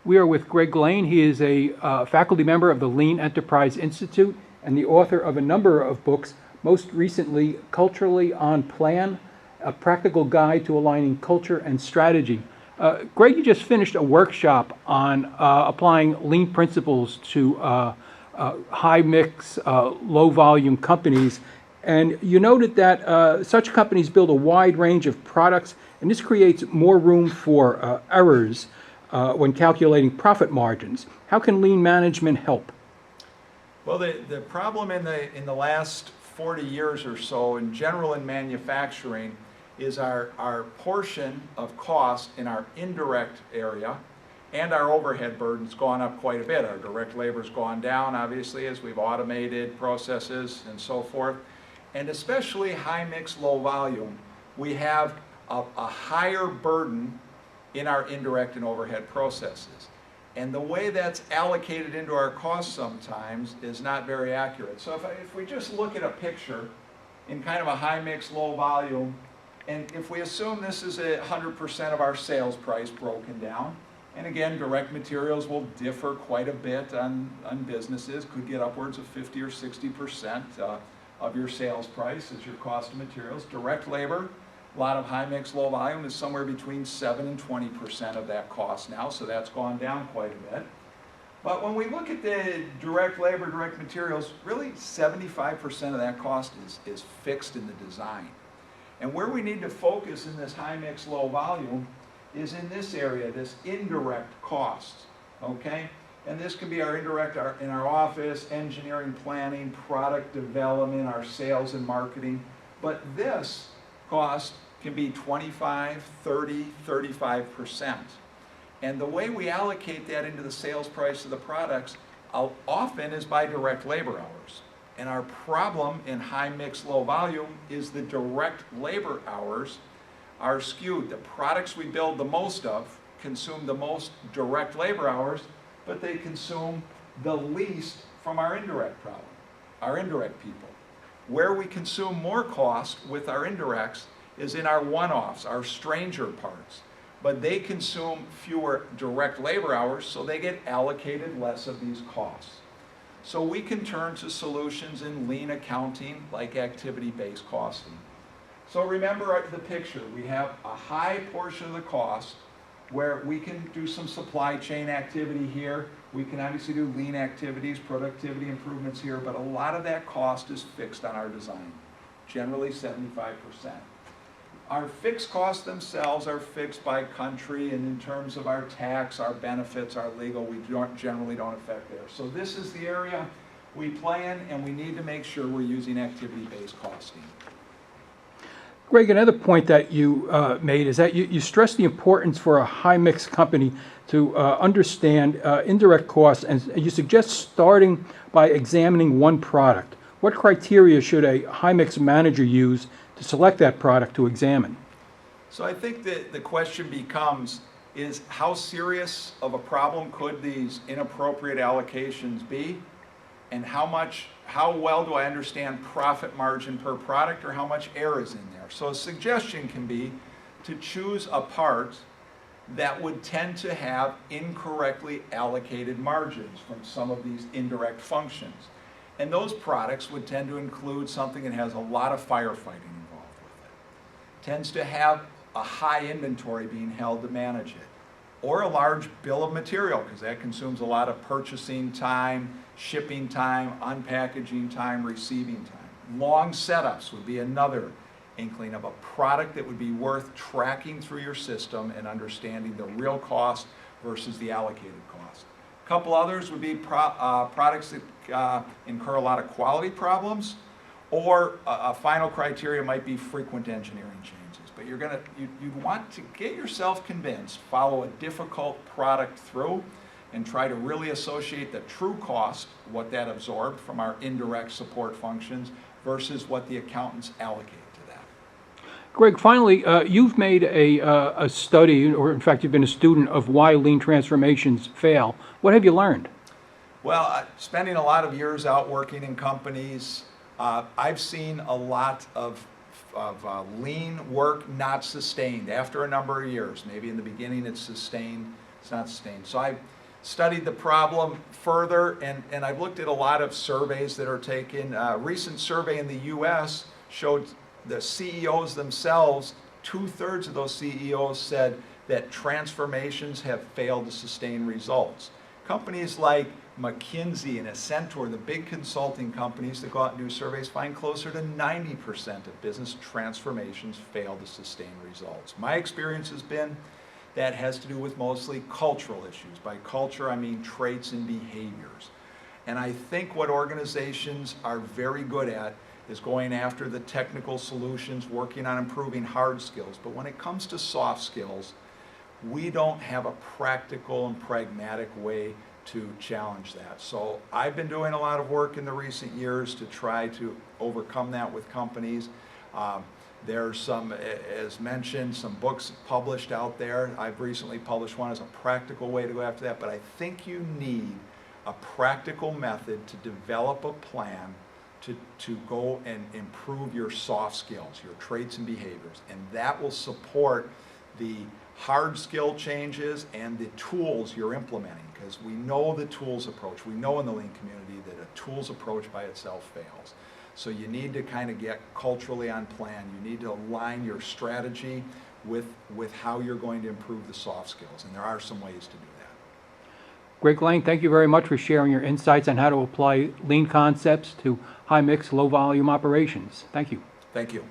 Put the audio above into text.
We are with Greg Lane. He is a faculty member of the Lean Enterprise Institute and the author of a number of books, most recently, Culturally on Plan, a practical guide to aligning culture and strategy. Greg, you just finished a workshop on applying lean principles to high mix, low volume companies. And you noted that such companies build a wide range of products, and this creates more room for errors when calculating profit margins. How can lean management help? Well, the problem in the last 40 years or so, in general in manufacturing, is our portion of cost in our indirect area and our overhead burden's gone up quite a bit. Our direct labor's gone down, obviously, as we've automated processes and so forth. And especially high mix, low volume, we have a higher burden in our indirect and overhead processes. And the way that's allocated into our costs sometimes is not very accurate. So if we just look at a picture in kind of a high mix, low volume, and if we assume this is 100% of our sales price broken down, and again, direct materials will differ quite a bit on businesses, could get upwards of 50 or 60% of your sales price is your cost of materials. Direct labor, a lot of high mix, low volume is somewhere between 7 and 20% of that cost now, so that's gone down quite a bit. But when we look at the direct labor, direct materials, really 75% of that cost is fixed in the design. And where we need to focus in this high mix, low volume is in this area, this indirect costs, okay? And this can be our indirect in our office, engineering, planning, product development, our sales and marketing. But this cost can be 25, 30, 35%. And the way we allocate that into the sales price of the products often is by direct labor hours. And our problem in high mix, low volume is the direct labor hours are skewed. The products we build the most of consume the most direct labor hours, but they consume the least from our indirect people. Where we consume more cost with our indirects is in our one-offs, our stranger parts. But they consume fewer direct labor hours, so they get allocated less of these costs. So we can turn to solutions in lean accounting like activity-based costing. So remember the picture, we have a high portion of the cost where we can do some supply chain activity here. We can obviously do lean activities, productivity improvements here, but a lot of that cost is fixed on our design, generally 75%. Our fixed costs themselves are fixed by country, and in terms of our tax, our benefits, our legal, we generally don't affect there. So this is the area we play in, and we need to make sure we're using activity-based costing. Greg, another point that you made is that you stress the importance for a high-mix company to understand indirect costs, and you suggest starting by examining one product. What criteria should a high-mix manager use to select that product to examine? So I think that the question becomes, is how serious of a problem could these inappropriate allocations be? And how well do I understand profit margin per product, or how much error is in there? So a suggestion can be to choose a part that would tend to have incorrectly allocated margins from some of these indirect functions. And those products would tend to include something that has a lot of firefighting involved with it. Tends to have a high inventory being held to manage it. Or a large bill of material, because that consumes a lot of purchasing time, shipping time, unpackaging time, receiving time. Long setups would be another inkling of a product that would be worth tracking through your system and understanding the real cost versus the allocated cost. A couple others would be products that incur a lot of quality problems, or a final criteria might be frequent engineering changes. But you want to get yourself convinced, follow a difficult product through, and try to really associate the true cost, what that absorbed from our indirect support functions, versus what the accountants allocate to that. Greg, finally, you've made a study, or in fact you've been a student of why lean transformations fail. What have you learned? Well, spending a lot of years out working in companies, I've seen a lot of lean work not sustained after a number of years. Maybe in the beginning it's sustained, It's not sustained. So I studied the problem further, and I've looked at a lot of surveys that are taken. A recent survey in the US showed the CEOs themselves, 2/3 of those CEOs said that transformations have failed to sustain results. Companies like McKinsey and Accenture, the big consulting companies that go out and do surveys, find closer to 90% of business transformations fail to sustain results. My experience has been that has to do with mostly cultural issues. By culture, I mean traits and behaviors. And I think what organizations are very good at is going after the technical solutions, working on improving hard skills. But when it comes to soft skills, we don't have a practical and pragmatic way to challenge that. So I've been doing a lot of work in the recent years to try to overcome that with companies. There's some, as mentioned, some books published out there. I've recently published one as a practical way to go after that, but I think you need a practical method to develop a plan to go and improve your soft skills, your traits and behaviors, and that will support the hard skill changes and the tools you're implementing, because we know the tools approach. We know in the lean community that a tools approach by itself fails. So you need to kind of get culturally on plan. You need to align your strategy with how you're going to improve the soft skills, and there are some ways to do that. Greg Lang, thank you very much for sharing your insights on how to apply lean concepts to high-mix, low-volume operations. Thank you. Thank you.